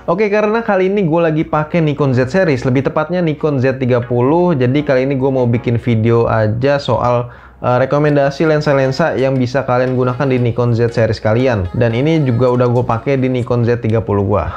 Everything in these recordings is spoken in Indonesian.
Oke, karena kali ini gue lagi pakai Nikon Z series, lebih tepatnya Nikon Z30. Jadi kali ini gue mau bikin video aja soal rekomendasi lensa-lensa yang bisa kalian gunakan di Nikon Z series kalian. Dan ini juga udah gue pakai di Nikon Z30 gua.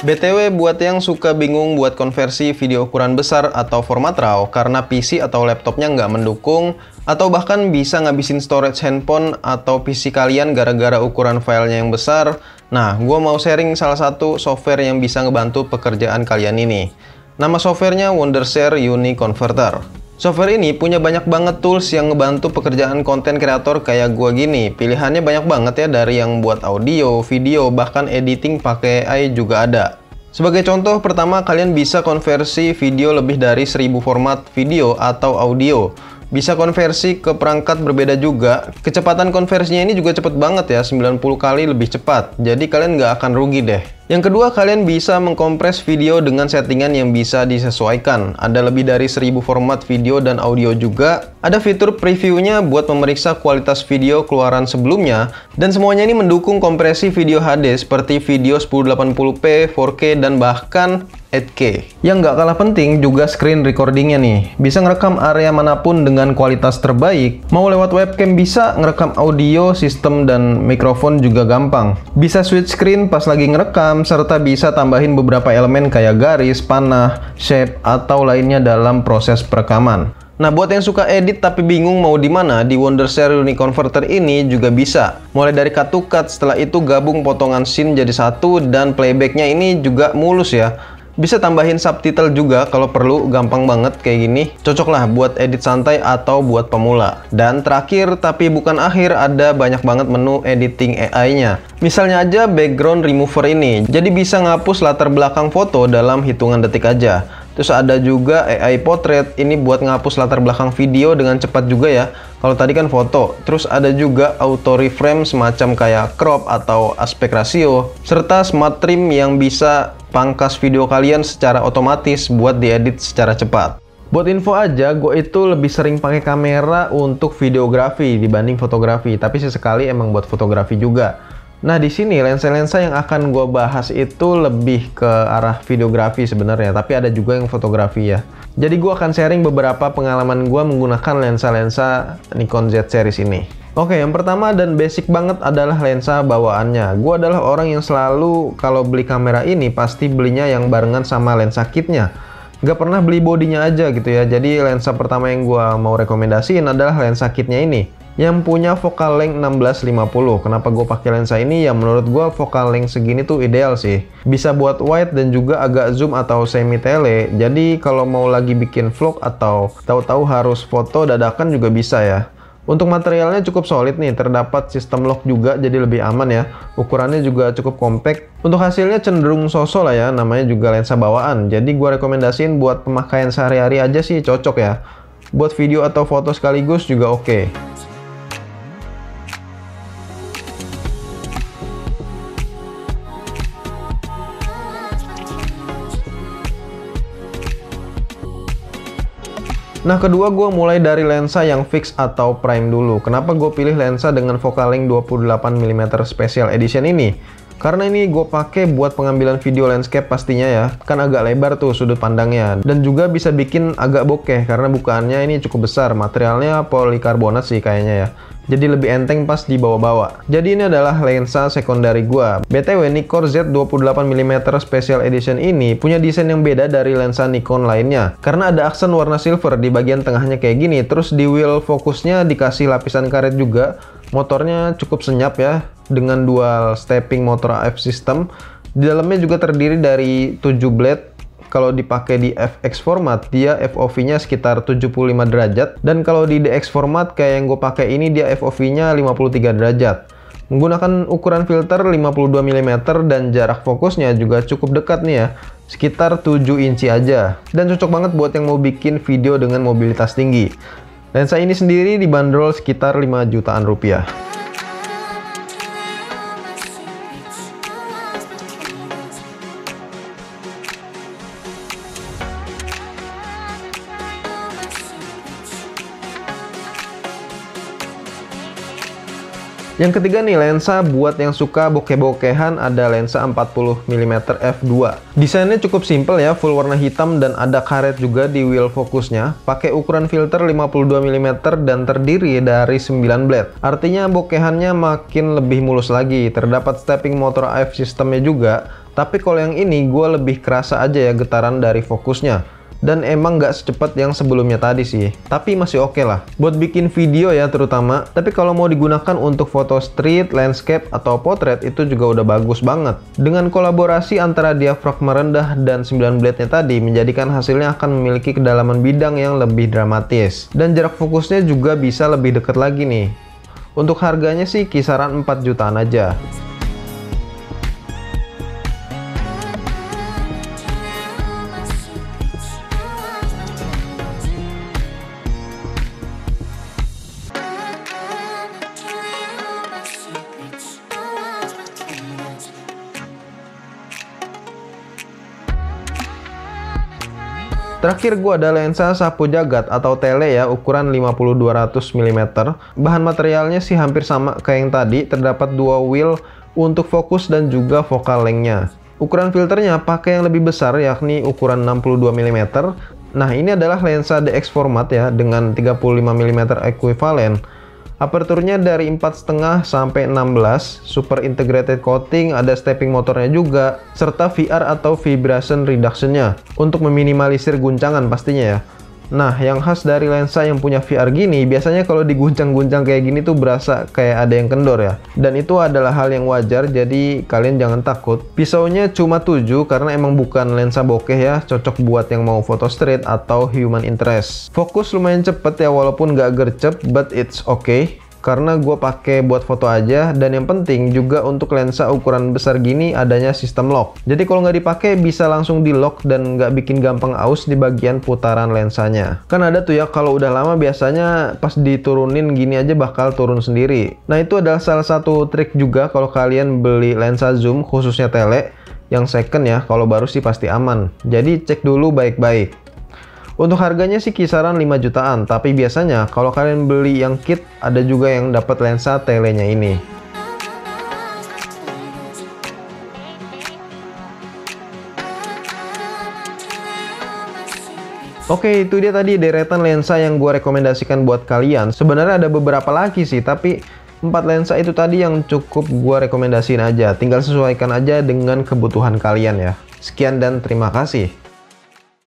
BTW, buat yang suka bingung buat konversi video ukuran besar atau format RAW karena PC atau laptopnya nggak mendukung, atau bahkan bisa ngabisin storage handphone atau PC kalian gara-gara ukuran filenya yang besar, nah, gue mau sharing salah satu software yang bisa ngebantu pekerjaan kalian ini. Nama softwarenya Wondershare Uni Converter. Software ini punya banyak banget tools yang ngebantu pekerjaan konten kreator kayak gua gini. Pilihannya banyak banget ya, dari yang buat audio, video, bahkan editing pakai AI juga ada. Sebagai contoh, pertama kalian bisa konversi video lebih dari 1000 format video atau audio. Bisa konversi ke perangkat berbeda juga. Kecepatan konversinya ini juga cepet banget ya, 90 kali lebih cepat. Jadi kalian nggak akan rugi deh. Yang kedua, kalian bisa mengkompres video dengan settingan yang bisa disesuaikan. Ada lebih dari 1000 format video dan audio juga. Ada fitur previewnya buat memeriksa kualitas video keluaran sebelumnya. Dan semuanya ini mendukung kompresi video HD seperti video 1080p, 4K, dan bahkan 8K. Yang nggak kalah penting juga screen recordingnya nih. Bisa ngerekam area manapun dengan kualitas terbaik. Mau lewat webcam bisa, ngerekam audio, sistem, dan mikrofon juga gampang. Bisa switch screen pas lagi ngerekam, serta bisa tambahin beberapa elemen kayak garis, panah, shape, atau lainnya dalam proses perekaman. Nah, buat yang suka edit tapi bingung mau di mana, di Wondershare Uni Converter ini juga bisa. Mulai dari cut to cut, setelah itu gabung potongan scene jadi satu, dan playbacknya ini juga mulus ya. Bisa tambahin subtitle juga kalau perlu, gampang banget kayak gini. Cocok lah buat edit santai atau buat pemula. Dan terakhir, tapi bukan akhir, ada banyak banget menu editing AI-nya. Misalnya aja background remover ini. Jadi bisa ngapus latar belakang foto dalam hitungan detik aja. Terus ada juga AI Portrait, ini buat ngapus latar belakang video dengan cepat juga ya. Kalau tadi kan foto. Terus ada juga auto reframe semacam kayak crop atau aspek ratio. Serta smart trim yang bisa pangkas video kalian secara otomatis buat diedit secara cepat. Buat info aja, gue itu lebih sering pakai kamera untuk videografi dibanding fotografi. Tapi sesekali emang buat fotografi juga. Nah, di sini lensa-lensa yang akan gue bahas itu lebih ke arah videografi sebenarnya, tapi ada juga yang fotografi ya. Jadi gue akan sharing beberapa pengalaman gue menggunakan lensa-lensa Nikon Z series ini. Oke, yang pertama dan basic banget adalah lensa bawaannya. Gue adalah orang yang selalu kalau beli kamera ini pasti belinya yang barengan sama lensa kitnya. Gak pernah beli bodinya aja gitu ya. Jadi lensa pertama yang gue mau rekomendasiin adalah lensa kitnya ini, yang punya focal length 1650. Kenapa gue pakai lensa ini? Ya menurut gue focal length segini tuh ideal sih. Bisa buat wide dan juga agak zoom atau semi tele. Jadi kalau mau lagi bikin vlog atau tahu-tahu harus foto dadakan juga bisa ya. Untuk materialnya cukup solid nih, terdapat sistem lock juga jadi lebih aman ya. Ukurannya juga cukup compact. Untuk hasilnya cenderung so-so lah ya, namanya juga lensa bawaan. Jadi gue rekomendasiin buat pemakaian sehari-hari aja sih cocok ya. Buat video atau foto sekaligus juga oke. Nah, kedua gue mulai dari lensa yang fix atau prime dulu. Kenapa gue pilih lensa dengan focal length 28mm Special Edition ini? Karena ini gue pakai buat pengambilan video landscape pastinya ya. Kan agak lebar tuh sudut pandangnya. Dan juga bisa bikin agak bokeh karena bukaannya ini cukup besar. Materialnya polikarbonat sih kayaknya ya. Jadi lebih enteng pas dibawa-bawa. Jadi ini adalah lensa sekundari gua. BTW, Nikon Z 28mm Special Edition ini punya desain yang beda dari lensa Nikon lainnya. Karena ada aksen warna silver di bagian tengahnya kayak gini. Terus di wheel fokusnya dikasih lapisan karet juga. Motornya cukup senyap ya, dengan dual stepping motor AF system. Di dalamnya juga terdiri dari 7 blade. Kalau dipakai di FX format, dia FOV-nya sekitar 75 derajat. Dan kalau di DX format kayak yang gue pakai ini, dia FOV-nya 53 derajat. Menggunakan ukuran filter 52mm dan jarak fokusnya juga cukup dekat nih ya. Sekitar 7 inci aja. Dan cocok banget buat yang mau bikin video dengan mobilitas tinggi. Lensa ini sendiri dibanderol sekitar 5 jutaan rupiah. Yang ketiga nih, lensa buat yang suka bokeh-bokehan, ada lensa 40mm f2. Desainnya cukup simple ya, full warna hitam dan ada karet juga di wheel fokusnya. Pakai ukuran filter 52mm dan terdiri dari 9 blade. Artinya bokehannya makin lebih mulus lagi. Terdapat stepping motor AF sistemnya juga. Tapi kalau yang ini gue lebih kerasa aja ya getaran dari fokusnya. Dan emang nggak secepat yang sebelumnya tadi sih, tapi masih oke lah buat bikin video ya terutama. Tapi kalau mau digunakan untuk foto street, landscape, atau potret itu juga udah bagus banget. Dengan kolaborasi antara diafragma rendah dan 9 blade-nya tadi menjadikan hasilnya akan memiliki kedalaman bidang yang lebih dramatis. Dan jarak fokusnya juga bisa lebih dekat lagi nih. Untuk harganya sih kisaran 4 jutaan aja. Terakhir gue ada lensa sapu jagat atau tele ya, ukuran 50-200mm. Bahan materialnya sih hampir sama kayak yang tadi, terdapat dua wheel untuk fokus dan juga focal length-nya. Ukuran filternya pakai yang lebih besar yakni ukuran 62mm. Nah ini adalah lensa DX format ya dengan 35mm equivalent. Aperturnya dari 4,5 sampai 16, super integrated coating, ada stepping motornya juga, serta VR atau vibration reduction-nya untuk meminimalisir guncangan pastinya ya. Nah, yang khas dari lensa yang punya VR gini, biasanya kalau diguncang-guncang kayak gini tuh berasa kayak ada yang kendor ya. Dan itu adalah hal yang wajar, jadi kalian jangan takut. Pisaunya cuma 7 karena emang bukan lensa bokeh ya, cocok buat yang mau foto street atau human interest. Fokus lumayan cepet ya, walaupun nggak gercep, but it's okay. Karena gue pakai buat foto aja, dan yang penting juga untuk lensa ukuran besar gini adanya sistem lock. Jadi kalau nggak dipakai bisa langsung di lock dan nggak bikin gampang aus di bagian putaran lensanya. Kan ada tuh ya kalau udah lama biasanya pas diturunin gini aja bakal turun sendiri. Nah itu adalah salah satu trik juga kalau kalian beli lensa zoom khususnya tele yang second ya. Kalau baru sih pasti aman. Jadi cek dulu baik-baik. Untuk harganya sih kisaran 5 jutaan, tapi biasanya kalau kalian beli yang kit, ada juga yang dapat lensa telenya ini. Oke, itu dia tadi deretan lensa yang gue rekomendasikan buat kalian. Sebenarnya ada beberapa lagi sih, tapi 4 lensa itu tadi yang cukup gue rekomendasiin aja. Tinggal sesuaikan aja dengan kebutuhan kalian ya. Sekian dan terima kasih.